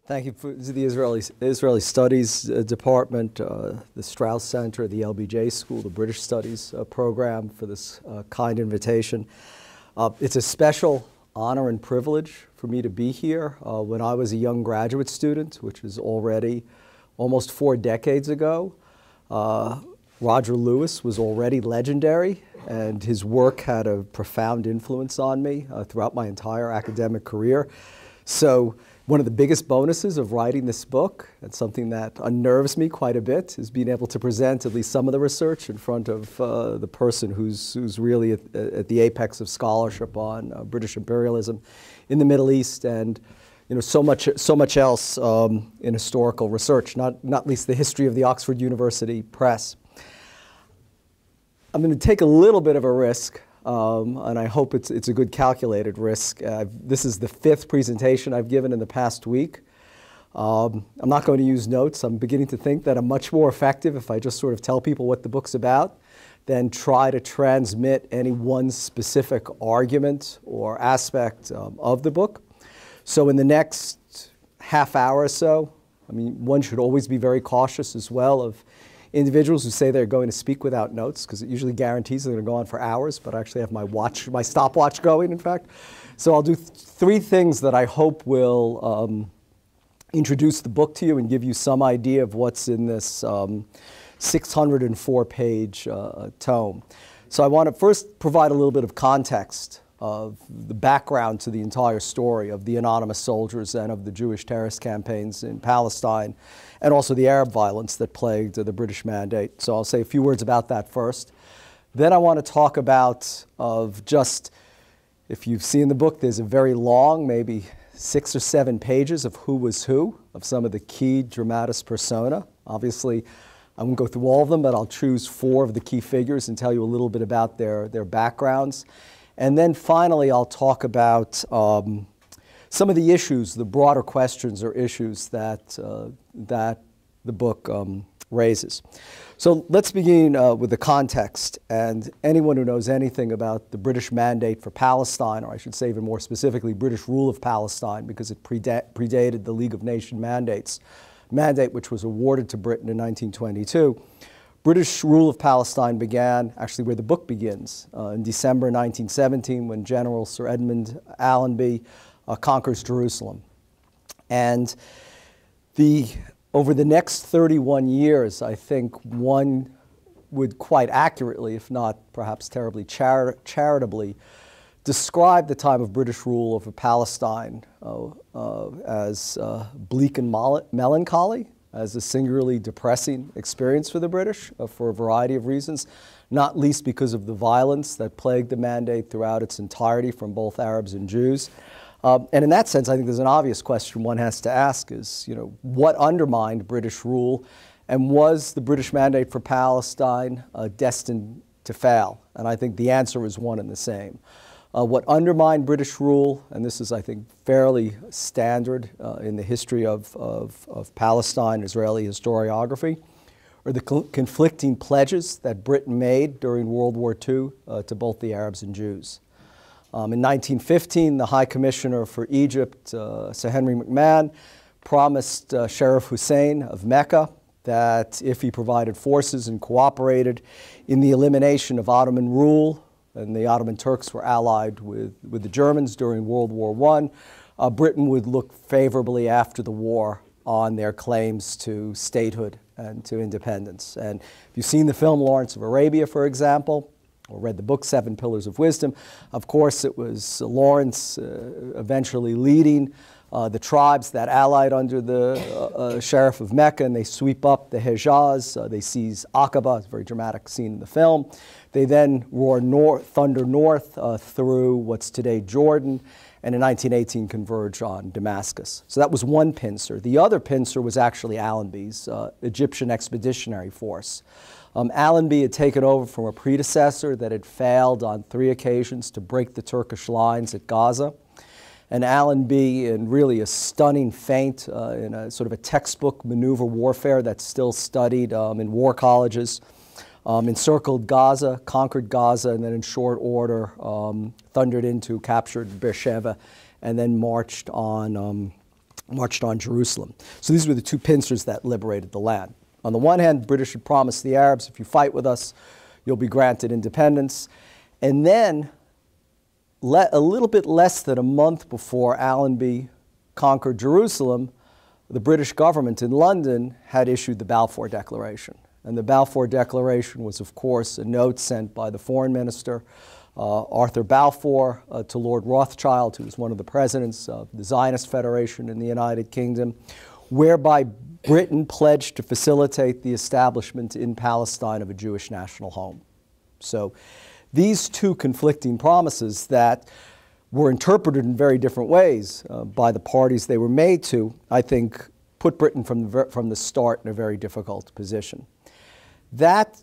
Thank you for the Israeli Studies Department, the Strauss Center, the LBJ School, the British Studies program for this kind invitation. It's a special honor and privilege for me to be here. When I was a young graduate student, which is already almost 4 decades ago, Roger Lewis was already legendary, and his work had a profound influence on me throughout my entire academic career. So one of the biggest bonuses of writing this book, and something that unnerves me quite a bit, is being able to present at least some of the research in front of the person who's really at the apex of scholarship on British imperialism in the Middle East, and so much else in historical research, not least the history of the Oxford University Press. I'm going to take a little bit of a risk. And I hope it's a good calculated risk. This is the 5th presentation I've given in the past week. I'm not going to use notes. I'm beginning to think that I'm much more effective if I just sort of tell people what the book's about than try to transmit any one specific argument or aspect of the book. So in the next half hour or so, one should always be very cautious as well of individuals who say they're going to speak without notes, because it usually guarantees they're going to go on for hours, but I actually have my stopwatch going, in fact. So I'll do 3 things that I hope will introduce the book to you and give you some idea of what's in this 604-page tome. So I want to first provide a little bit of context of the background to the entire story of the anonymous soldiers and of the Jewish terrorist campaigns in Palestine, and also the Arab violence that plagued the British Mandate. So I'll say a few words about that first. Then I want to talk about if you've seen the book, there's a very long, maybe 6 or 7 pages of who was who, of some of the key dramatis persona. Obviously, I won't go through all of them, but I'll choose 4 of the key figures and tell you a little bit about their backgrounds. And then finally, I'll talk about some of the issues, the broader questions or issues that the book raises. So let's begin with the context. And anyone who knows anything about the British Mandate for Palestine, or I should say even more specifically, British rule of Palestine, because it predated the League of Nations mandate, which was awarded to Britain in 1922. British rule of Palestine began, actually where the book begins, in December 1917, when General Sir Edmund Allenby conquers Jerusalem. And over the next 31 years, I think one would quite accurately, if not perhaps terribly charitably, describe the time of British rule over Palestine as bleak and melancholy, as a singularly depressing experience for the British for a variety of reasons, not least because of the violence that plagued the mandate throughout its entirety from both Arabs and Jews. And in that sense, I think there's an obvious question one has to ask is, what undermined British rule, and was the British Mandate for Palestine destined to fail? And I think the answer is one and the same. What undermined British rule, and this is, I think, fairly standard in the history of Palestine, Israeli historiography, are the conflicting pledges that Britain made during World War II to both the Arabs and Jews. In 1915, the High Commissioner for Egypt, Sir Henry McMahon, promised Sheriff Hussein of Mecca that if he provided forces and cooperated in the elimination of Ottoman rule, and the Ottoman Turks were allied with the Germans during World War I, Britain would look favorably after the war on their claims to statehood and to independence. And if you've seen the film Lawrence of Arabia, for example, or read the book 7 Pillars of Wisdom, of course it was Lawrence eventually leading the tribes that allied under the Sheriff of Mecca, and they sweep up the Hejaz, they seize Aqaba, it's a very dramatic scene in the film. They then thunder north through what's today Jordan, and in 1918 converge on Damascus. So that was one pincer. The other pincer was actually Allenby's Egyptian Expeditionary Force. Allenby had taken over from a predecessor that had failed on 3 occasions to break the Turkish lines at Gaza. And Allenby, in really a stunning feint in a sort of a textbook maneuver warfare that's still studied in war colleges, encircled Gaza, conquered Gaza, and then in short order thundered into, captured Beersheba, and then marched on marched on Jerusalem. So these were the two pincers that liberated the land. On the one hand, the British had promised the Arabs, if you fight with us, you'll be granted independence. And then, a little bit less than a month before Allenby conquered Jerusalem, the British government in London had issued the Balfour Declaration. And the Balfour Declaration was, of course, a note sent by the foreign minister, Arthur Balfour, to Lord Rothschild, who was one of the presidents of the Zionist Federation in the United Kingdom, whereby Britain pledged to facilitate the establishment in Palestine of a Jewish national home. So these two conflicting promises that were interpreted in very different ways by the parties they were made to, I think, put Britain from the start in a very difficult position. That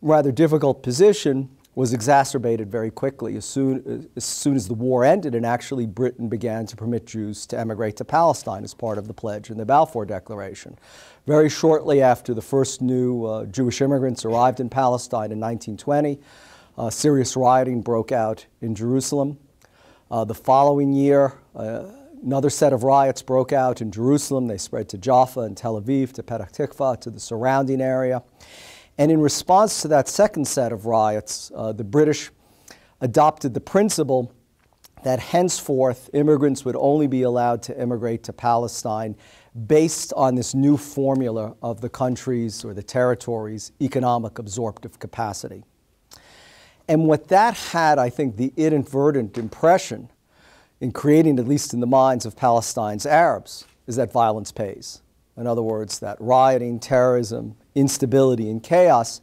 rather difficult position was exacerbated very quickly as soon as the war ended, and actually Britain began to permit Jews to emigrate to Palestine as part of the pledge in the Balfour Declaration. Very shortly after the first new Jewish immigrants arrived in Palestine in 1920, serious rioting broke out in Jerusalem. The following year, another set of riots broke out in Jerusalem. They spread to Jaffa and Tel Aviv, to Petah Tikva, to the surrounding area. And in response to that second set of riots, the British adopted the principle that henceforth immigrants would only be allowed to immigrate to Palestine based on this new formula of the country's or the territory's economic absorptive capacity. And what that had, I think, the inadvertent impression in creating, at least in the minds of Palestine's Arabs, is that violence pays. In other words, that rioting, terrorism, instability, and chaos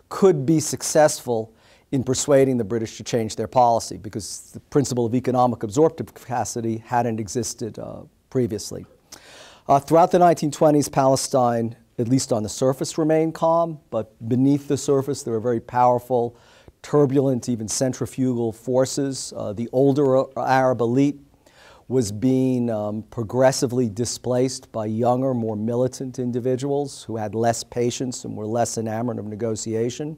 could be successful in persuading the British to change their policy, because the principle of economic absorptive capacity hadn't existed previously. Throughout the 1920s, Palestine, at least on the surface, remained calm, but beneath the surface there were very powerful, turbulent, even centrifugal forces. The older Arab elite was being progressively displaced by younger, more militant individuals who had less patience and were less enamored of negotiation.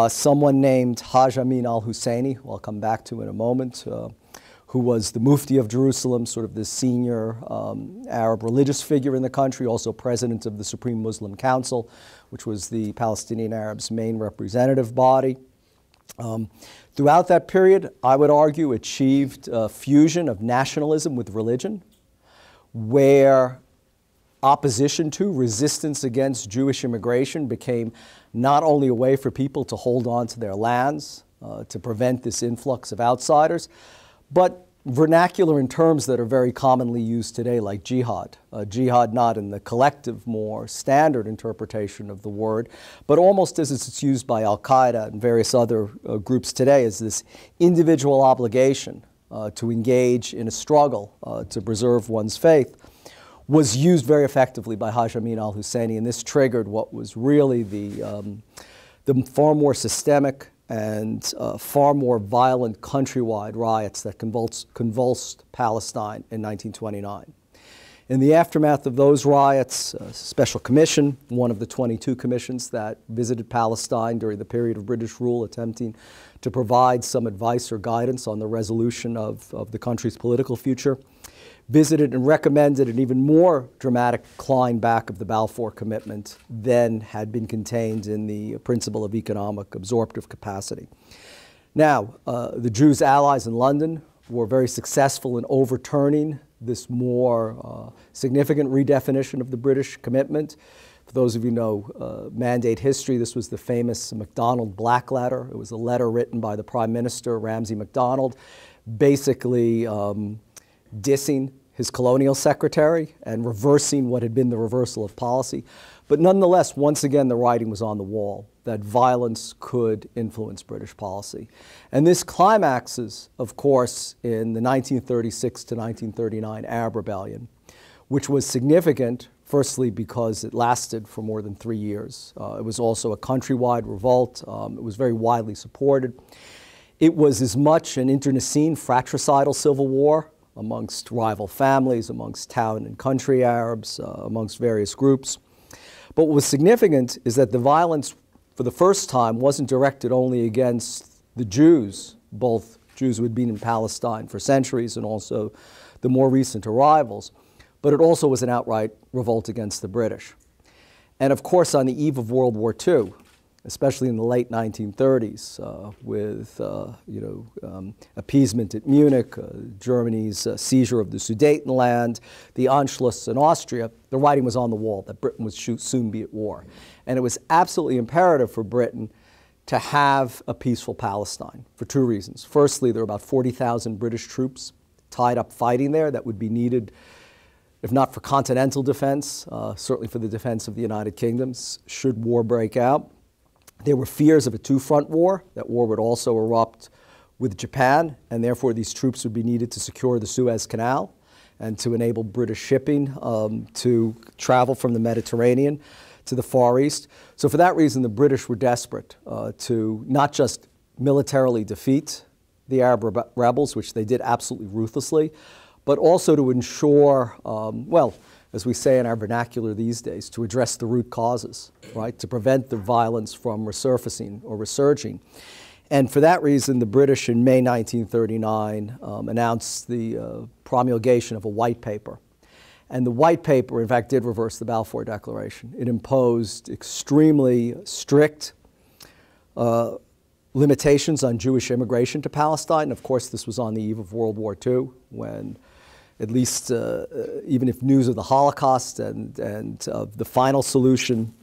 Someone named Haj Amin Al Husseini, who I'll come back to in a moment, who was the Mufti of Jerusalem, sort of the senior Arab religious figure in the country, also president of the Supreme Muslim Council, which was the Palestinian Arabs' main representative body. Throughout that period, I would argue, achieved a fusion of nationalism with religion, where opposition to, resistance against Jewish immigration became not only a way for people to hold on to their lands, to prevent this influx of outsiders, but vernacular in terms that are very commonly used today, like jihad. Jihad not in the collective, more standard interpretation of the word, but almost as it's used by Al-Qaeda and various other groups today, as this individual obligation to engage in a struggle to preserve one's faith, was used very effectively by Haj Amin Al Husseini, and this triggered what was really the far more systemic and far more violent countrywide riots that convulsed Palestine in 1929. In the aftermath of those riots, a special commission, one of the 22 commissions that visited Palestine during the period of British rule, attempting to provide some advice or guidance on the resolution of the country's political future, visited and recommended an even more dramatic climb back of the Balfour Commitment than had been contained in the principle of economic absorptive capacity. Now, the Jews' allies in London were very successful in overturning this more significant redefinition of the British commitment. For those of you who know Mandate history, this was the famous MacDonald Black Letter. It was a letter written by the Prime Minister, Ramsay MacDonald, basically dissing his colonial secretary and reversing what had been the reversal of policy. But nonetheless, once again, the writing was on the wall that violence could influence British policy. And this climaxes, of course, in the 1936 to 1939 Arab Rebellion, which was significant, firstly, because it lasted for more than 3 years. It was also a countrywide revolt. It was very widely supported. It was as much an internecine fratricidal civil war amongst rival families, amongst town and country Arabs, amongst various groups. But what was significant is that the violence, for the first time, wasn't directed only against the Jews, both Jews who had been in Palestine for centuries and also the more recent arrivals, but it also was an outright revolt against the British. And of course, on the eve of World War II, especially in the late 1930s, with appeasement at Munich, Germany's seizure of the Sudetenland, the Anschluss in Austria, the writing was on the wall that Britain would soon be at war. And it was absolutely imperative for Britain to have a peaceful Palestine for two reasons. Firstly, there were about 40,000 British troops tied up fighting there that would be needed, if not for continental defense, certainly for the defense of the United Kingdom should war break out. There were fears of a two-front war. That war would also erupt with Japan, and therefore these troops would be needed to secure the Suez Canal and to enable British shipping to travel from the Mediterranean to the Far East. So for that reason, the British were desperate to not just militarily defeat the Arab rebels, which they did absolutely ruthlessly, but also to ensure, well, as we say in our vernacular these days, to address the root causes, right? To prevent the violence from resurfacing or resurging. And for that reason, the British in May 1939 announced the promulgation of a white paper. And the white paper, in fact, did reverse the Balfour Declaration. It imposed extremely strict limitations on Jewish immigration to Palestine. Of course, this was on the eve of World War II, when at least even if news of the Holocaust and of the final solution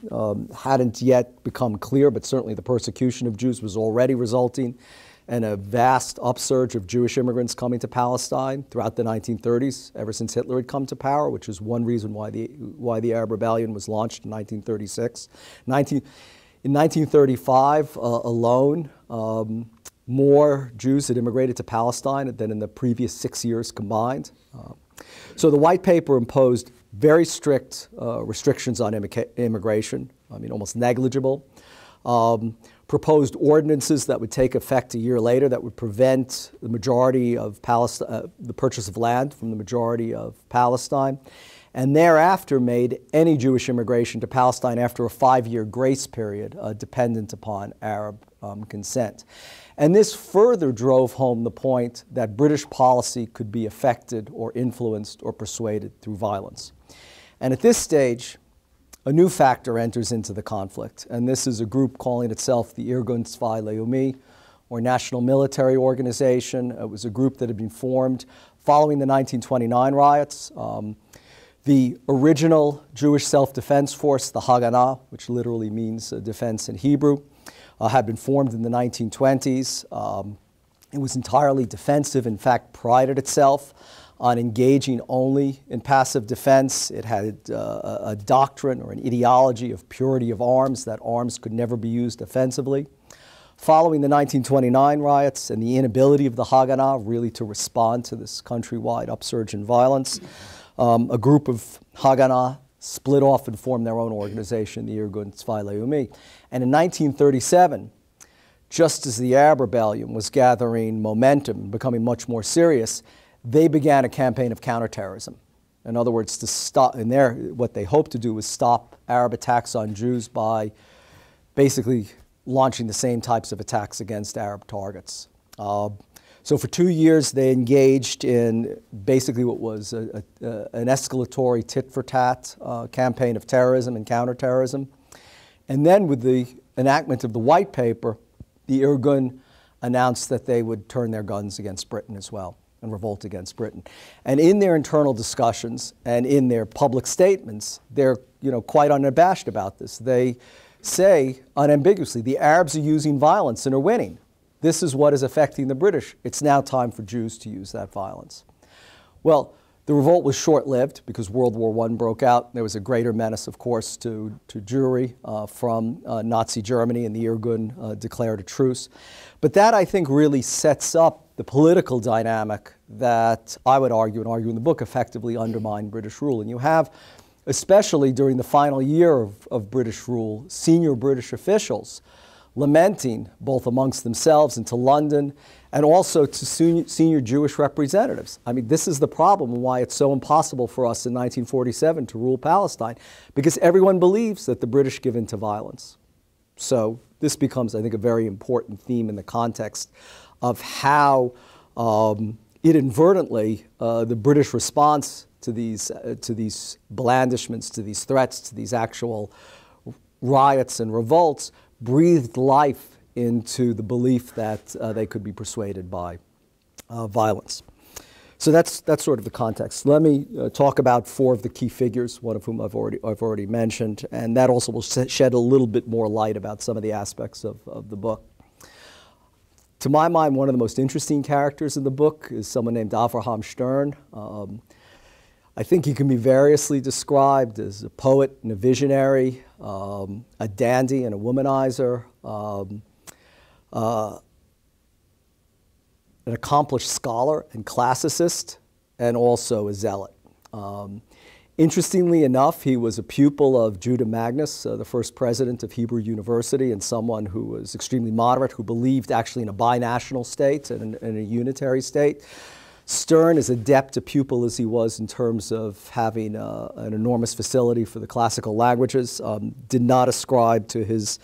hadn't yet become clear, but certainly the persecution of Jews was already resulting in a vast upsurge of Jewish immigrants coming to Palestine throughout the 1930s, ever since Hitler had come to power, which is one reason why the Arab Rebellion was launched in 1936. In 1935 alone, more Jews had immigrated to Palestine than in the previous 6 years combined. So the white paper imposed very strict restrictions on immigration, I mean almost negligible. Proposed ordinances that would take effect a year later that would prevent the majority of the purchase of land from the majority of Palestine, and thereafter made any Jewish immigration to Palestine after a 5-year grace period dependent upon Arab consent. And this further drove home the point that British policy could be affected or influenced or persuaded through violence. And at this stage, a new factor enters into the conflict, and this is a group calling itself the Irgun Tzvai Leumi, or National Military Organization. It was a group that had been formed following the 1929 riots. The original Jewish self-defense force, the Hagana, which literally means defense in Hebrew, had been formed in the 1920s. It was entirely defensive, in fact, prided itself on engaging only in passive defense. It had a doctrine or an ideology of purity of arms, that arms could never be used offensively. Following the 1929 riots and the inability of the Hagana really to respond to this countrywide upsurge in violence, a group of Hagana split off and formed their own organization, the Irgun Tzvai Leumi. And in 1937, just as the Arab Rebellion was gathering momentum, becoming much more serious, they began a campaign of counterterrorism. In other words, to stop, what they hoped to do was stop Arab attacks on Jews by basically launching the same types of attacks against Arab targets. So for 2 years, they engaged in basically what was an escalatory tit-for-tat campaign of terrorism and counterterrorism. And then with the enactment of the white paper, the Irgun announced that they would turn their guns against Britain as well and revolt against Britain. And in their internal discussions and in their public statements, they're quite unabashed about this. They say unambiguously, the Arabs are using violence and are winning. This is what is affecting the British. It's now time for Jews to use that violence. Well, the revolt was short-lived because World War I broke out. There was a greater menace, of course, to Jewry from Nazi Germany, and the Irgun declared a truce. But that, I think, really sets up the political dynamic that I would argue, and argue in the book, effectively undermined British rule. And you have, especially during the final year of British rule, senior British officials lamenting both amongst themselves and to London, and also to senior Jewish representatives. I mean, this is the problem and why it's so impossible for us in 1947 to rule Palestine, because everyone believes that the British give in to violence. So this becomes, I think, a very important theme in the context of how inadvertently the British response to these blandishments, to these threats, to these actual riots and revolts, breathed life into the belief that they could be persuaded by violence. So that's sort of the context. Let me talk about four of the key figures, one of whom I've already mentioned, and that also will shed a little bit more light about some of the aspects of the book. To my mind, one of the most interesting characters in the book is someone named Avrohom Stern. I think he can be variously described as a poet and a visionary, a dandy and a womanizer, an accomplished scholar and classicist, and also a zealot. Interestingly enough, he was a pupil of Judah Magnus, the first president of Hebrew University, and someone who was extremely moderate, who believed actually in a binational state and in a unitary state. Stern, as adept a pupil as he was in terms of having an enormous facility for the classical languages, did not ascribe to his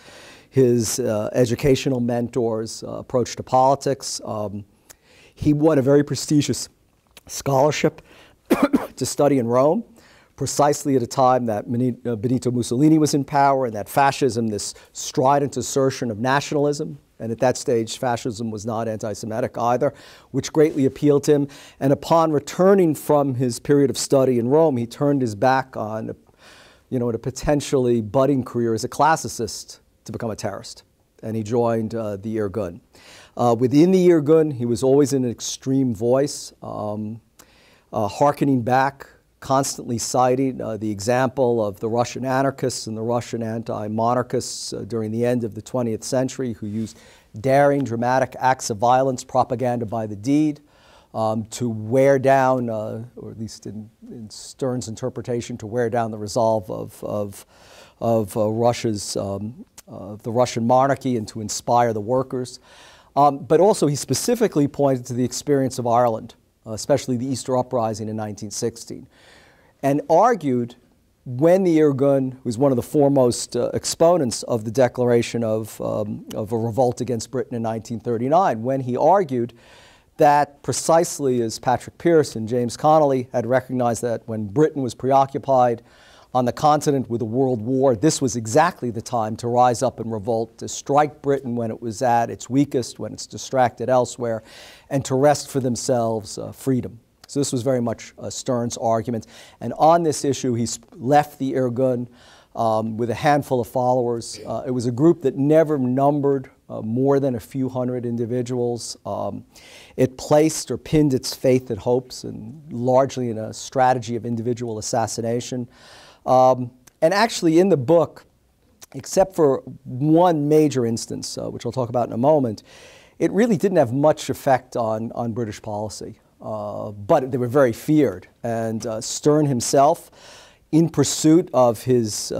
educational mentor's approach to politics. He won a very prestigious scholarship to study in Rome, precisely at a time that Benito Mussolini was in power, and that fascism, this strident assertion of nationalism, and at that stage fascism was not anti-Semitic either, which greatly appealed to him. And upon returning from his period of study in Rome, he turned his back on a potentially budding career as a classicist to become a terrorist. And he joined the Irgun. Within the Irgun, he was always in an extreme voice, hearkening back, constantly citing the example of the Russian anarchists and the Russian anti-monarchists during the end of the 20th century, who used daring, dramatic acts of violence, propaganda by the deed, to wear down, or at least in Stern's interpretation, to wear down the resolve of Russia's, the Russian monarchy, and to inspire the workers. But also he specifically pointed to the experience of Ireland, especially the Easter Uprising in 1916, and argued when the Irgun, who was one of the foremost exponents of the declaration of a revolt against Britain in 1939, when he argued that precisely as Patrick Pearse and James Connolly had recognized that when Britain was preoccupied on the continent with a world war, this was exactly the time to rise up and revolt, to strike Britain when it was at its weakest, when it's distracted elsewhere, and to wrest for themselves freedom. So this was very much Stern's argument. And on this issue, he left the Irgun with a handful of followers. It was a group that never numbered more than a few hundred individuals. It placed or pinned its faith and hopes largely in a strategy of individual assassination. And actually in the book, except for one major instance, which I'll talk about in a moment, it really didn't have much effect on British policy. But they were very feared. And Stern himself, in pursuit of his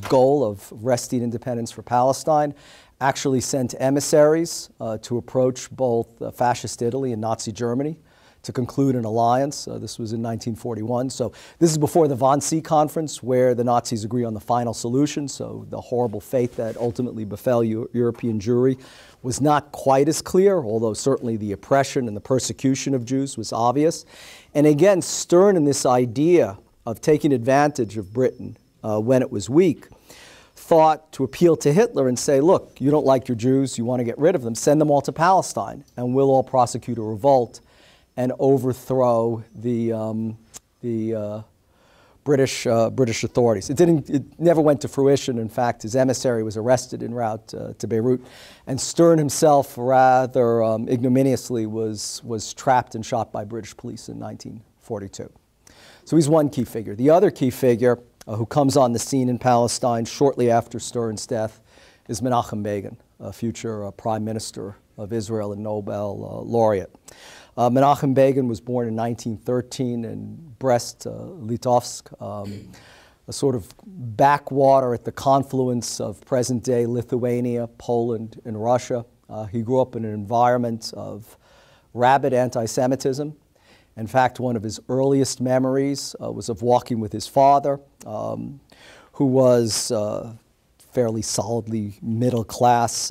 goal of wresting independence for Palestine, actually sent emissaries to approach both fascist Italy and Nazi Germany to conclude an alliance. This was in 1941. So this is before the Wannsee Conference, where the Nazis agree on the final solution. So the horrible fate that ultimately befell European Jewry was not quite as clear, although certainly the oppression and the persecution of Jews was obvious. And again, Stern in this idea of taking advantage of Britain when it was weak, thought to appeal to Hitler and say, look, you don't like your Jews, you want to get rid of them, send them all to Palestine, and we'll all prosecute a revolt and overthrow the British authorities. It never went to fruition. In fact, his emissary was arrested en route to Beirut, and Stern himself, rather ignominiously, was trapped and shot by British police in 1942. So he's one key figure. The other key figure who comes on the scene in Palestine shortly after Stern's death is Menachem Begin, a future prime minister of Israel and Nobel laureate. Menachem Begin was born in 1913 in Brest-Litovsk, a sort of backwater at the confluence of present-day Lithuania, Poland, and Russia. He grew up in an environment of rabid anti-Semitism. In fact, one of his earliest memories was of walking with his father, who was fairly solidly middle-class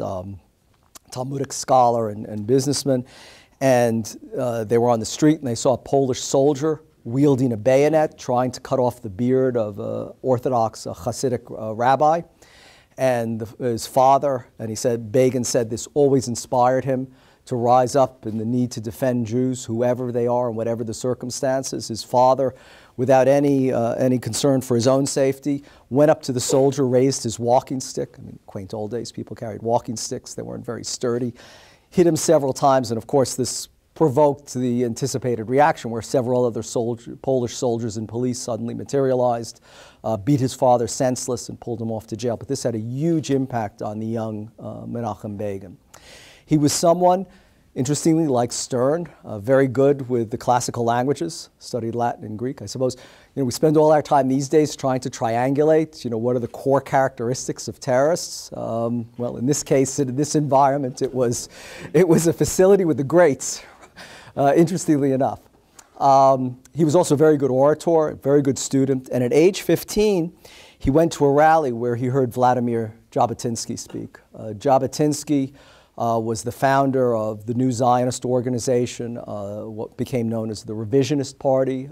Talmudic scholar and businessman. And they were on the street and they saw a Polish soldier wielding a bayonet, trying to cut off the beard of an Orthodox Hasidic rabbi. And his father, and he said, Begin said this always inspired him to rise up in the need to defend Jews, whoever they are and whatever the circumstances. His father, without any concern for his own safety, went up to the soldier, raised his walking stick. I mean, quaint old days, people carried walking sticks. They weren't very sturdy. Hit him several times, and of course this provoked the anticipated reaction where several other Polish soldiers and police suddenly materialized, beat his father senseless and pulled him off to jail. But this had a huge impact on the young Menachem Begin. He was someone, interestingly, like Stern, very good with the classical languages, studied Latin and Greek. I suppose we spend all our time these days trying to triangulate, what are the core characteristics of terrorists? Well, in this case, in this environment, it was a facility with the greats, interestingly enough. He was also a very good orator, a very good student, and at age 15, he went to a rally where he heard Vladimir Jabotinsky speak. Jabotinsky was the founder of the new Zionist organization, what became known as the Revisionist Party.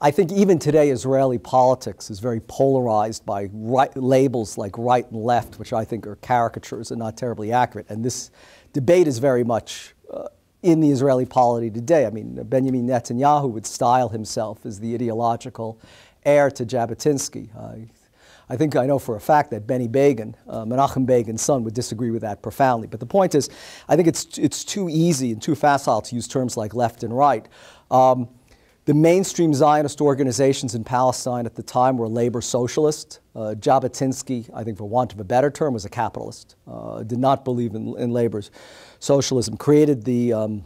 I think even today Israeli politics is very polarized by labels like right and left, which I think are caricatures and not terribly accurate. And this debate is very much in the Israeli polity today. I mean, Benjamin Netanyahu would style himself as the ideological heir to Jabotinsky. I think I know for a fact that Benny Begin, Menachem Begin's son, would disagree with that profoundly. But the point is, I think it's too easy and too facile to use terms like left and right. The mainstream Zionist organizations in Palestine at the time were labor socialist. Jabotinsky, I think for want of a better term, was a capitalist, did not believe in labor socialism, created the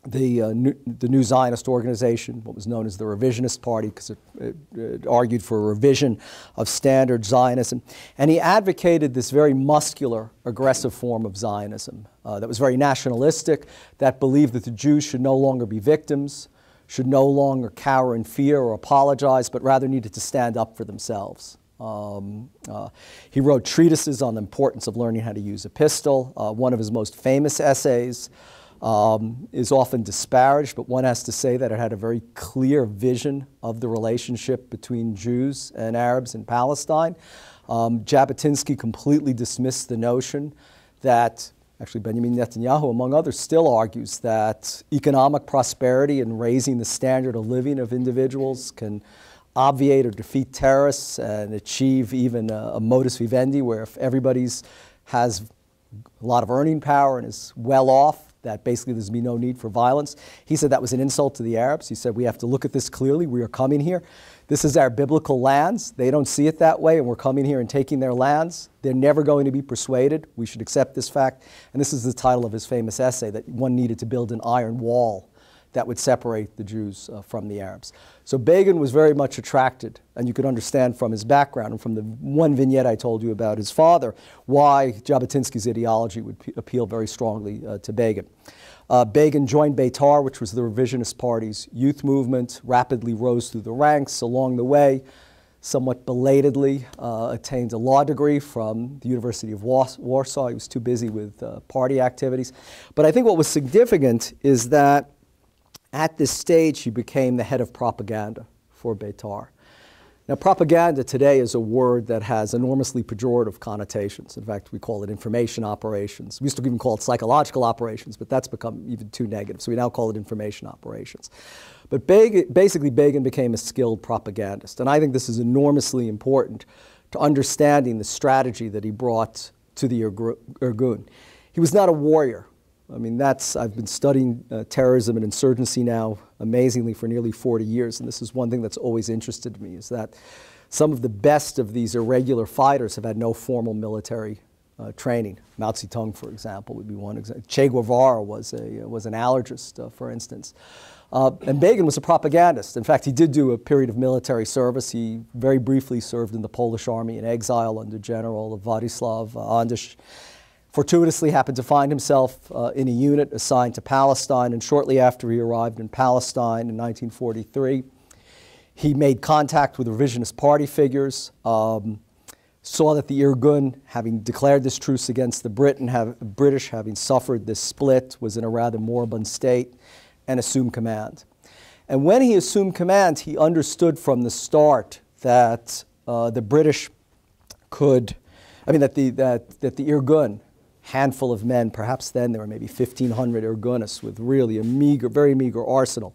new Zionist organization, what was known as the Revisionist Party, because it argued for a revision of standard Zionism. And he advocated this very muscular, aggressive form of Zionism that was very nationalistic, that believed that the Jews should no longer be victims, should no longer cower in fear or apologize, but rather needed to stand up for themselves. He wrote treatises on the importance of learning how to use a pistol. One of his most famous essays is often disparaged, but one has to say that it had a very clear vision of the relationship between Jews and Arabs in Palestine. Jabotinsky completely dismissed the notion that, actually Benjamin Netanyahu, among others, still argues that economic prosperity and raising the standard of living of individuals can obviate or defeat terrorists and achieve even a modus vivendi where if everybody has a lot of earning power and is well off, that basically there's be no need for violence. He said that was an insult to the Arabs. He said we have to look at this clearly. We are coming here. This is our biblical lands. They don't see it that way, and we're coming here and taking their lands. They're never going to be persuaded. We should accept this fact. And this is the title of his famous essay, that one needed to build an iron wall that would separate the Jews from the Arabs. So Begin was very much attracted, and you could understand from his background and from the one vignette I told you about his father, why Jabotinsky's ideology would appeal very strongly to Begin. Begin joined Beitar, which was the Revisionist Party's youth movement, rapidly rose through the ranks along the way, somewhat belatedly attained a law degree from the University of Warsaw. He was too busy with party activities. But I think what was significant is that at this stage, he became the head of propaganda for Beitar. Now, propaganda today is a word that has enormously pejorative connotations. In fact, we call it information operations. We used to even call it psychological operations, but that's become even too negative. So we now call it information operations. But basically, Begin became a skilled propagandist. And I think this is enormously important to understanding the strategy that he brought to the Irgun. He was not a warrior. I mean, I've been studying terrorism and insurgency now, amazingly, for nearly 40 years, and this is one thing that's always interested me, is that some of the best of these irregular fighters have had no formal military training. Mao Zedong, for example, would be one example. Che Guevara was an allergist, for instance. And Begin was a propagandist. In fact, he did do a period of military service. He very briefly served in the Polish army in exile under General Władysław Andys. Fortuitously happened to find himself in a unit assigned to Palestine, and shortly after he arrived in Palestine in 1943, he made contact with Revisionist Party figures, saw that the Irgun, having declared this truce against the British, having suffered this split, was in a rather moribund state, and assumed command. And when he assumed command, he understood from the start that the British could, that the Irgun, handful of men, perhaps then there were maybe 1,500 Irgunists with really a very meager arsenal.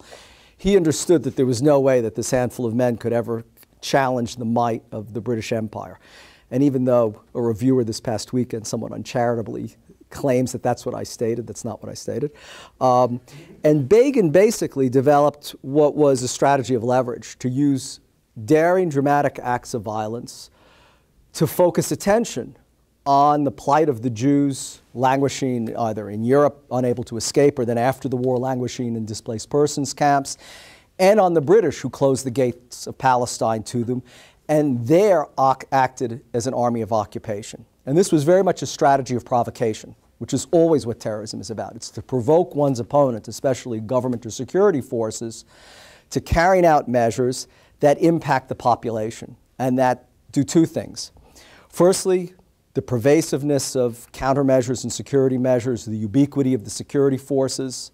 He understood that there was no way that this handful of men could ever challenge the might of the British Empire. And even though a reviewer this past weekend somewhat uncharitably claims that that's what I stated, that's not what I stated. And Begin basically developed what was a strategy of leverage, to use daring, dramatic acts of violence to focus attention on the plight of the Jews languishing either in Europe, unable to escape, or then after the war languishing in displaced persons camps, and on the British, who closed the gates of Palestine to them, and there acted as an army of occupation. And this was very much a strategy of provocation, which is always what terrorism is about. It's to provoke one's opponent, especially government or security forces, to carrying out measures that impact the population and that do two things. Firstly, the pervasiveness of countermeasures and security measures, the ubiquity of the security forces,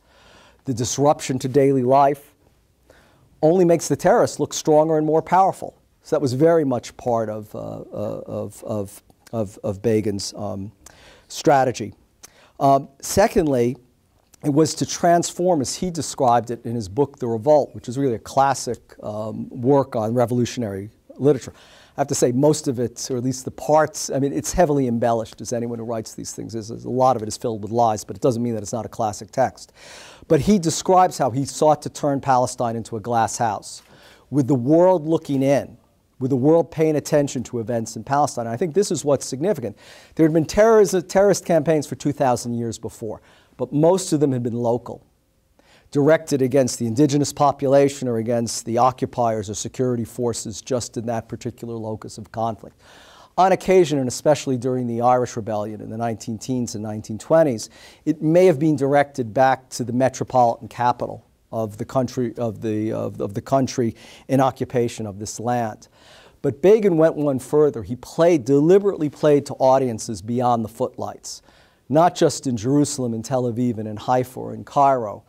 the disruption to daily life, only makes the terrorists look stronger and more powerful. So that was very much part of Begin's strategy. Secondly, it was to transform, as he described it in his book, The Revolt, which is really a classic work on revolutionary literature. I have to say most of it, or at least the parts, it's heavily embellished, as anyone who writes these things is. A lot of it is filled with lies, but it doesn't mean that it's not a classic text. But he describes how he sought to turn Palestine into a glass house, with the world looking in, with the world paying attention to events in Palestine. And I think this is what's significant. There had been terrorist campaigns for 2,000 years before, but most of them had been local, directed against the indigenous population or against the occupiers or security forces just in that particular locus of conflict. On occasion, and especially during the Irish Rebellion in the 19-teens and 1920s, it may have been directed back to the metropolitan capital of the country, of the country in occupation of this land. But Begin went one further. He deliberately played to audiences beyond the footlights, not just in Jerusalem and Tel Aviv and in Haifa or in Cairo,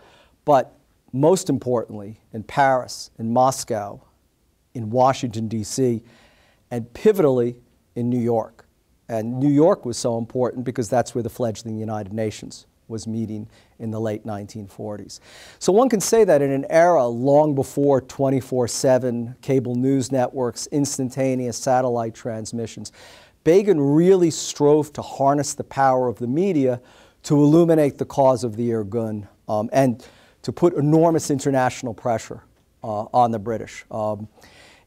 but most importantly in Paris, in Moscow, in Washington, D.C., and pivotally in New York. And New York was so important because that's where the fledgling United Nations was meeting in the late 1940s. So one can say that in an era long before 24/7 cable news networks, instantaneous satellite transmissions, Begin really strove to harness the power of the media to illuminate the cause of the Irgun and to put enormous international pressure on the British.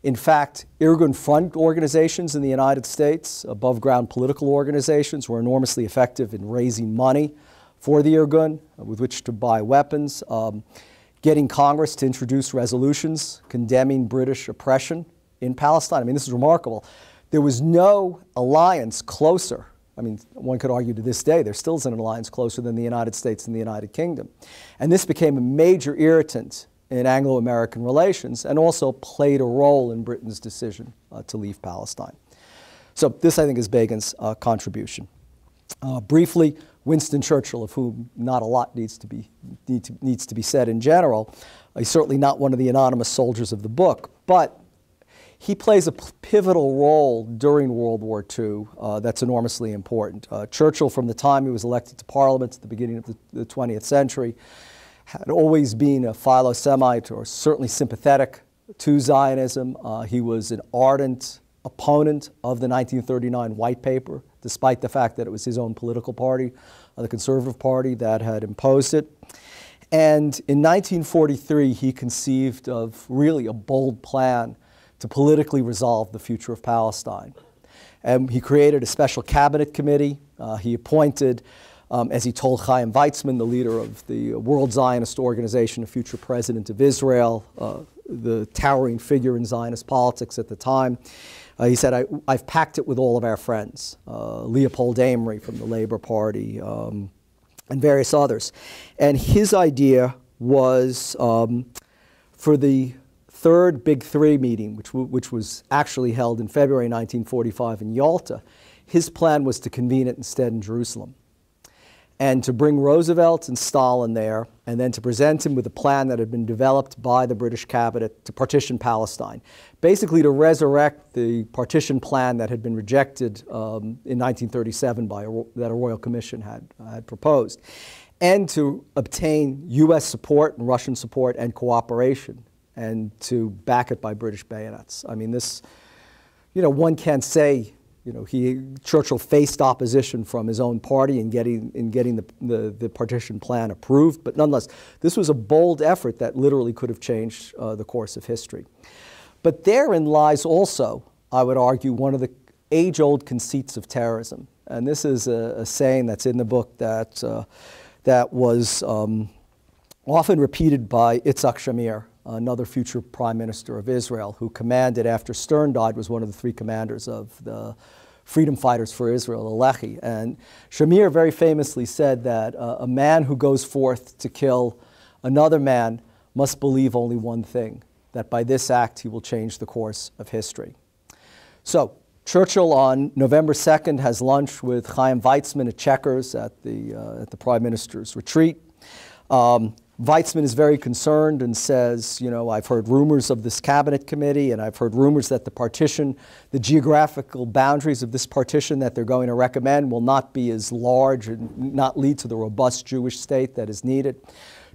In fact, Irgun front organizations in the United States, above-ground political organizations, were enormously effective in raising money for the Irgun with which to buy weapons, getting Congress to introduce resolutions condemning British oppression in Palestine. This is remarkable. There was no alliance closer. One could argue to this day there still isn't an alliance closer than the United States and the United Kingdom. And this became a major irritant in Anglo-American relations and also played a role in Britain's decision to leave Palestine. So this, I think, is Begin's contribution. Briefly, Winston Churchill, of whom not a lot needs to be said in general. He's certainly not one of the anonymous soldiers of the book, but he plays a pivotal role during World War II that's enormously important. Churchill, from the time he was elected to Parliament at the beginning of the 20th century, had always been a philo-Semite, or certainly sympathetic to Zionism. He was an ardent opponent of the 1939 White Paper, despite the fact that it was his own political party, the Conservative Party, that had imposed it. And in 1943, he conceived of really a bold plan to politically resolve the future of Palestine. And he created a special cabinet committee. He appointed, as he told Chaim Weizmann, the leader of the World Zionist Organization, a future president of Israel, the towering figure in Zionist politics at the time. He said, I've packed it with all of our friends, Leopold Amory from the Labour Party, and various others. And his idea was for the third Big Three meeting, which was actually held in February 1945 in Yalta, his plan was to convene it instead in Jerusalem. and to bring Roosevelt and Stalin there, and then to present him with a plan that had been developed by the British cabinet to partition Palestine, basically to resurrect the partition plan that had been rejected in 1937 that a royal commission had proposed, and to obtain U.S. support and Russian support and cooperation, and to back it by British bayonets. I mean, this, one can't say, Churchill faced opposition from his own party in getting the partition plan approved, but nonetheless, this was a bold effort that literally could have changed the course of history. But therein lies also, I would argue, one of the age-old conceits of terrorism. And this is a saying that's in the book that was often repeated by Yitzhak Shamir, another future prime minister of Israel, who commanded, after Stern died, was one of the three commanders of the freedom fighters for Israel, the Lehi. And Shamir very famously said that a man who goes forth to kill another man must believe only one thing, that by this act he will change the course of history. So Churchill on November 2nd has lunch with Chaim Weizmann at Chequers at the Prime Minister's retreat. Weizmann is very concerned and says, I've heard rumors of this cabinet committee, and I've heard rumors that the partition, the geographical boundaries of this partition that they're going to recommend will not be as large and not lead to the robust Jewish state that is needed.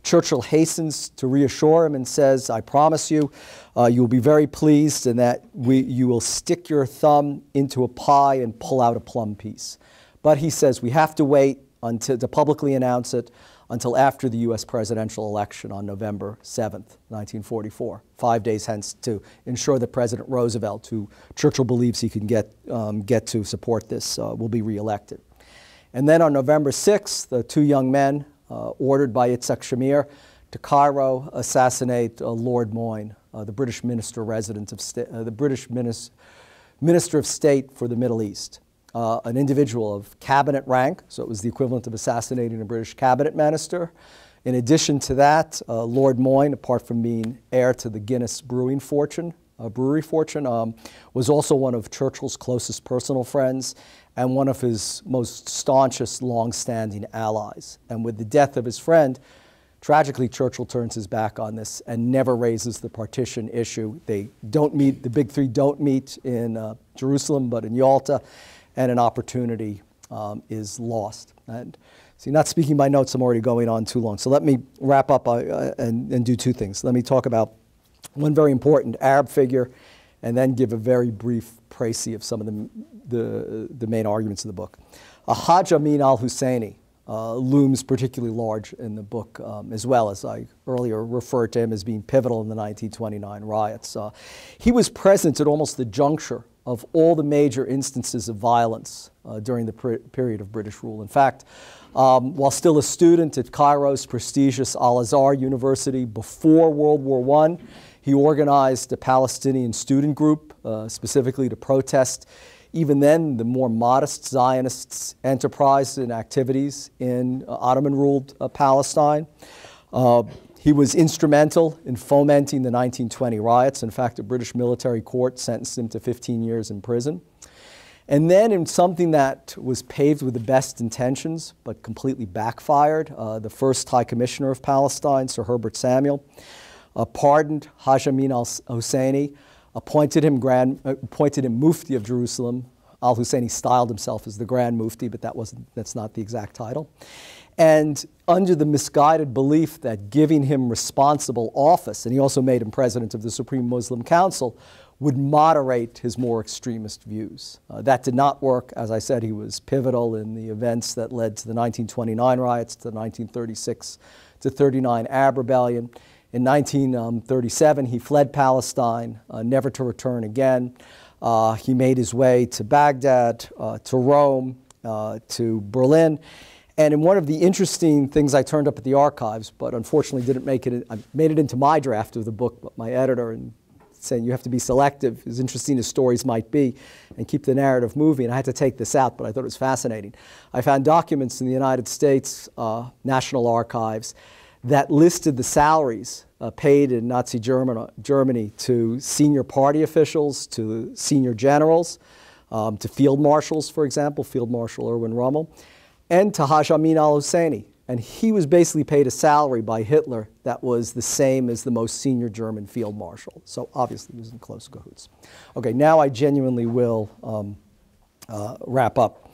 Churchill hastens to reassure him and says, I promise you, you'll be very pleased and that you will stick your thumb into a pie and pull out a plum piece. But he says, we have to wait to publicly announce it until after the U.S. presidential election on November 7th, 1944, 5 days hence, to ensure that President Roosevelt, who Churchill believes he can get to support this, will be reelected. And then on November 6th, the two young men, ordered by Yitzhak Shamir to Cairo, assassinate Lord Moines, the British Minister of State for the Middle East. An individual of cabinet rank, so it was the equivalent of assassinating a British cabinet minister. In addition to that, Lord Moines, apart from being heir to the Guinness brewery fortune, was also one of Churchill's closest personal friends and one of his most staunchest, long-standing allies. And with the death of his friend, tragically, Churchill turns his back on this and never raises the partition issue. They don't meet, the big three don't meet in Jerusalem, but in Yalta, and an opportunity is lost. And see, not speaking my notes, I'm already going on too long. So let me wrap up and do two things. Let me talk about one very important Arab figure, and then give a very brief précis of some of the main arguments of the book. Haj Amin Al Husseini looms particularly large in the book, as well as I earlier referred to him as being pivotal in the 1929 riots. He was present at almost the juncture of all the major instances of violence during the period of British rule. In fact, while still a student at Cairo's prestigious Al-Azhar University before World War I, he organized a Palestinian student group specifically to protest, even then, the more modest Zionists' enterprise and activities in Ottoman-ruled Palestine. He was instrumental in fomenting the 1920 riots. In fact, a British military court sentenced him to 15 years in prison. And then in something that was paved with the best intentions, but completely backfired, the first High Commissioner of Palestine, Sir Herbert Samuel, pardoned Haj Amin Al Husseini, appointed him Mufti of Jerusalem. Al Husseini styled himself as the Grand Mufti, but that's not the exact title. And under the misguided belief that giving him responsible office, and he also made him president of the Supreme Muslim Council, would moderate his more extremist views. That did not work. As I said, he was pivotal in the events that led to the 1929 riots, to the 1936-39 Arab Rebellion. In 1937, he fled Palestine, never to return again. He made his way to Baghdad, to Rome, to Berlin. And in one of the interesting things I turned up at the archives, but unfortunately didn't make it, I made it into my draft of the book, but my editor, and saying you have to be selective, as interesting as stories might be, and keep the narrative moving. And I had to take this out, but I thought it was fascinating. I found documents in the United States National Archives that listed the salaries paid in Nazi Germany to senior party officials, to senior generals, to field marshals, for example, Field Marshal Erwin Rommel. and to Haj Amin Al Husseini. And he was basically paid a salary by Hitler that was the same as the most senior German field marshal. So obviously he was in close cahoots. Okay, now I genuinely will wrap up.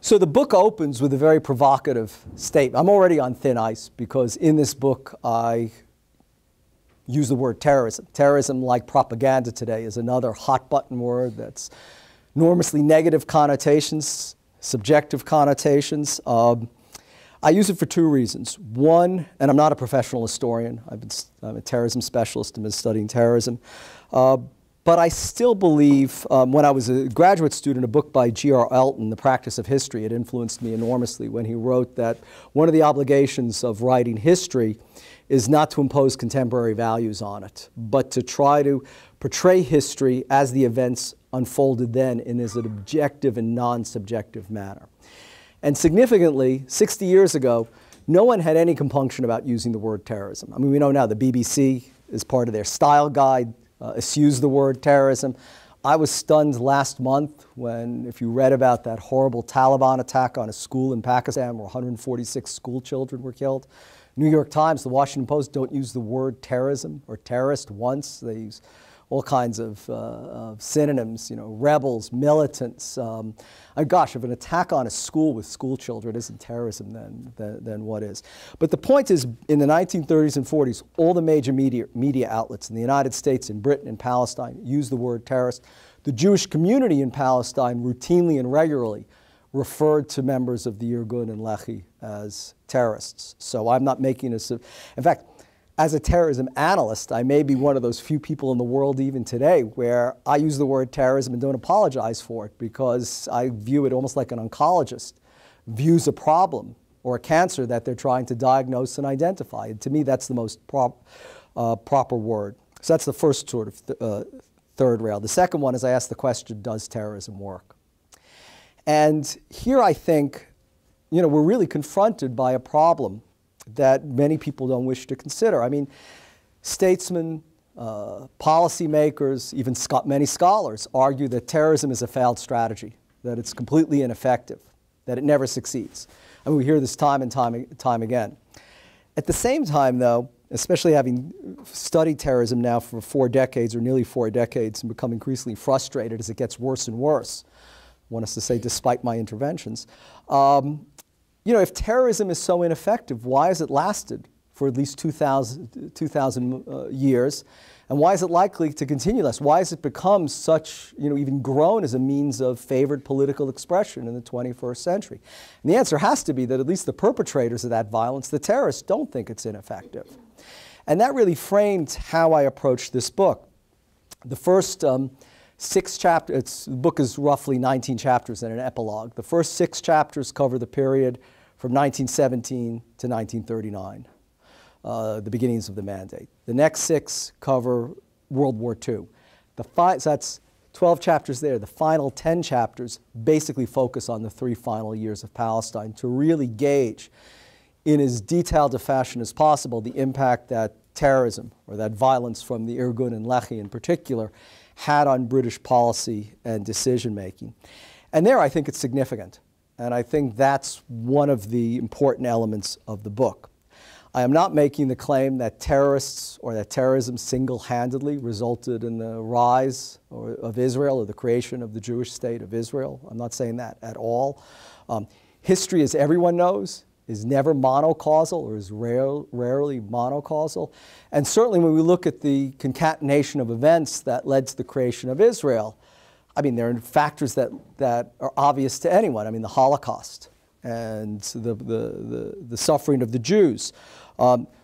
So the book opens with a very provocative statement. I'm already on thin ice because in this book I use the word terrorism. Terrorism, like propaganda today, is another hot button word that's enormously negative connotations, subjective connotations. I use it for two reasons. One, and I'm not a professional historian. I'm a terrorism specialist. I've been studying terrorism. But I still believe, when I was a graduate student, a book by G.R. Elton, The Practice of History, it influenced me enormously when he wrote that one of the obligations of writing history is not to impose contemporary values on it, but to try to portray history as the events unfolded then in as an objective and non-subjective manner. And significantly, 60 years ago, no one had any compunction about using the word terrorism. I mean, we know now the BBC, as part of their style guide, eschews the word terrorism. I was stunned last month when, if you read about that horrible Taliban attack on a school in Pakistan where 146 school children were killed. New York Times, the Washington Post don't use the word terrorism or terrorist once. They use all kinds of synonyms, you know, rebels, militants. Gosh, if an attack on a school with school children isn't terrorism, then what is? But the point is, in the 1930s and 40s, all the major media outlets in the United States, in Britain, and Palestine use the word terrorist. The Jewish community in Palestine routinely and regularly referred to members of the Irgun and Lehi as terrorists. So I'm not making a... In fact, as a terrorism analyst, I may be one of those few people in the world even today where I use the word terrorism and don't apologize for it because I view it almost like an oncologist views a problem or a cancer that they're trying to diagnose and identify. And to me, that's the most proper word. So that's the first sort of third rail. The second one is I ask the question, does terrorism work? And here I think, you know, we're really confronted by a problem that many people don't wish to consider. I mean, statesmen, policymakers, even many scholars argue that terrorism is a failed strategy, that it's completely ineffective, that it never succeeds. I mean, we hear this time and time again. At the same time, though, especially having studied terrorism now for 4 decades or nearly 4 decades and become increasingly frustrated as it gets worse and worse, I want us to say despite my interventions, you know, if terrorism is so ineffective, why has it lasted for at least 2,000 years? And why is it likely to continue less? Why has it become such, you know, even grown as a means of favored political expression in the 21st century? And the answer has to be that at least the perpetrators of that violence, the terrorists, don't think it's ineffective. And that really framed how I approached this book. The first 6 chapters, the book is roughly 19 chapters and an epilogue. The first 6 chapters cover the period from 1917 to 1939, the beginnings of the Mandate. The next 6 cover World War II. So that's 12 chapters there. The final 10 chapters basically focus on the 3 final years of Palestine to really gauge in as detailed a fashion as possible the impact that terrorism or that violence from the Irgun and Lehi in particular had on British policy and decision-making. And there I think it's significant. And I think that's one of the important elements of the book. I am not making the claim that terrorists or that terrorism single-handedly resulted in the rise of Israel or the creation of the Jewish state of Israel. I'm not saying that at all. History, as everyone knows, is never monocausal or is rarely monocausal. And certainly when we look at the concatenation of events that led to the creation of Israel, I mean, there are factors that are obvious to anyone. I mean, the Holocaust and the suffering of the Jews.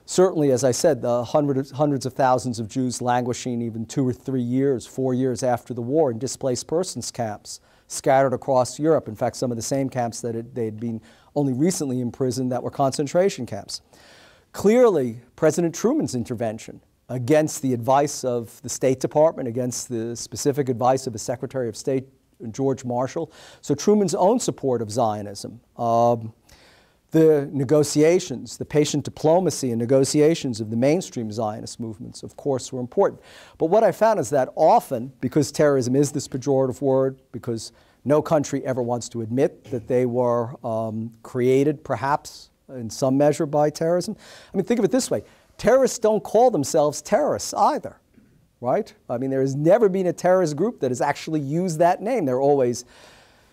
Certainly, as I said, the hundreds of thousands of Jews languishing even 2 or 3 years, 4 years after the war in displaced persons camps scattered across Europe. In fact, some of the same camps that they'd been only recently imprisoned that were concentration camps. Clearly, President Truman's intervention against the advice of the State Department, against the specific advice of the Secretary of State, George Marshall. So Truman's own support of Zionism, the negotiations, the patient diplomacy and negotiations of the mainstream Zionist movements, of course, were important. But what I found is that often, because terrorism is this pejorative word, because No country ever wants to admit that they were created, perhaps, in some measure by terrorism. I mean, think of it this way. Terrorists don't call themselves terrorists either, right? I mean, there has never been a terrorist group that has actually used that name. They're always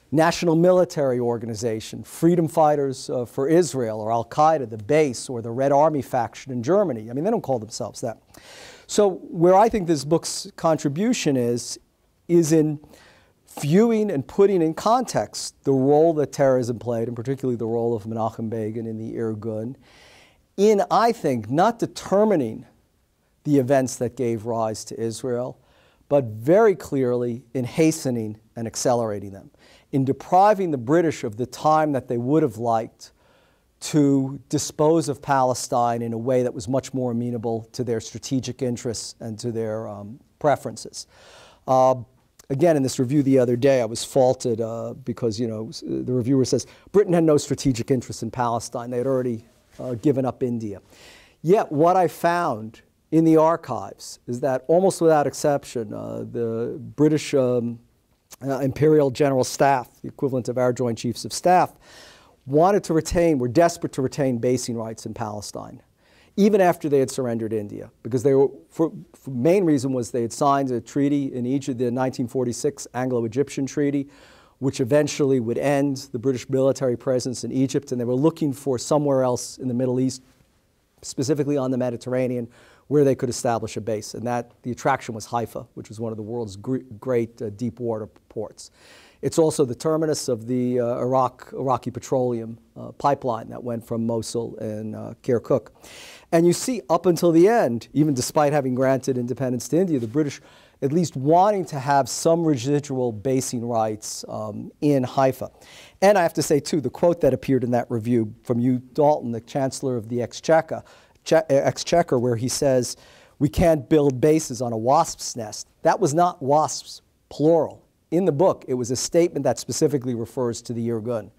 National Military Organization, Freedom Fighters for Israel, or Al-Qaeda, the base, or the Red Army faction in Germany. I mean, they don't call themselves that. So where I think this book's contribution is in viewing and putting in context the role that terrorism played, and particularly the role of Menachem Begin in the Irgun, in, I think, not determining the events that gave rise to Israel, but very clearly in hastening and accelerating them, in depriving the British of the time that they would have liked to dispose of Palestine in a way that was much more amenable to their strategic interests and to their preferences. Again, in this review the other day, I was faulted because, you know, the reviewer says Britain had no strategic interest in Palestine. They had already given up India. Yet what I found in the archives is that almost without exception, the British Imperial General Staff, the equivalent of our Joint Chiefs of Staff, wanted to retain, were desperate to retain basing rights in Palestine, even after they had surrendered India, because they were, for main reason was they had signed a treaty in Egypt, the 1946 Anglo-Egyptian Treaty, which eventually would end the British military presence in Egypt, and they were looking for somewhere else in the Middle East, specifically on the Mediterranean, where they could establish a base. And that, the attraction was Haifa, which was one of the world's great deep water ports. It's also the terminus of the Iraqi petroleum pipeline that went from Mosul and Kirkuk. And you see, up until the end, even despite having granted independence to India, the British at least wanting to have some residual basing rights in Haifa. And I have to say, too, the quote that appeared in that review from Hugh Dalton, the Chancellor of the Exchequer, where he says, we can't build bases on a wasp's nest. That was not wasps, plural. In the book, it was a statement that specifically refers to the Irgun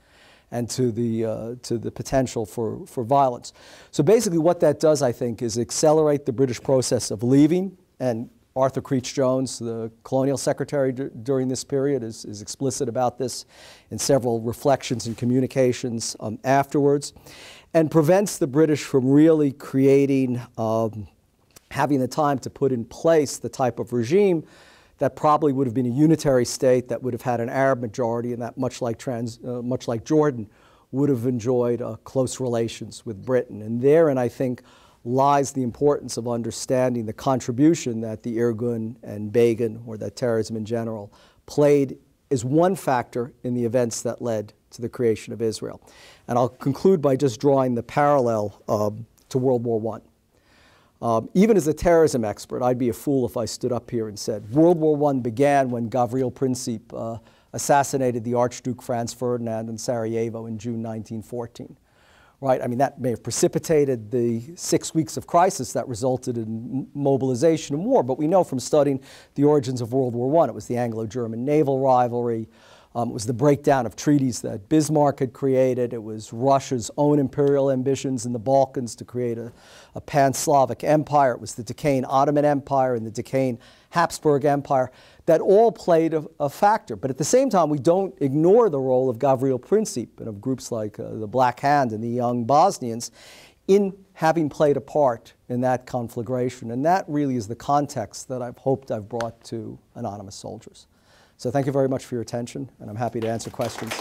and to the potential for violence. So basically what that does, I think, is accelerate the British process of leaving. And Arthur Creech Jones, the colonial secretary during this period, is explicit about this in several reflections and communications afterwards, and prevents the British from really creating, having the time to put in place the type of regime that probably would have been a unitary state that would have had an Arab majority, and that, much like Jordan, would have enjoyed close relations with Britain. And therein, I think, lies the importance of understanding the contribution that the Irgun and Begin, or that terrorism in general, played as one factor in the events that led to the creation of Israel. And I'll conclude by just drawing the parallel to World War I. Even as a terrorism expert, I'd be a fool if I stood up here and said, World War I began when Gavril Princip assassinated the Archduke Franz Ferdinand in Sarajevo in June 1914. Right? I mean, that may have precipitated the 6 weeks of crisis that resulted in mobilization and war, but we know from studying the origins of World War I, it was the Anglo-German naval rivalry, it was the breakdown of treaties that Bismarck had created. It was Russia's own imperial ambitions in the Balkans to create a pan-Slavic empire. It was the decaying Ottoman Empire and the decaying Habsburg Empire that all played a factor. But at the same time, we don't ignore the role of Gavril Princip and of groups like the Black Hand and the Young Bosnians in having played a part in that conflagration. And that really is the context that I've hoped I've brought to Anonymous Soldiers. So thank you very much for your attention, and I'm happy to answer questions.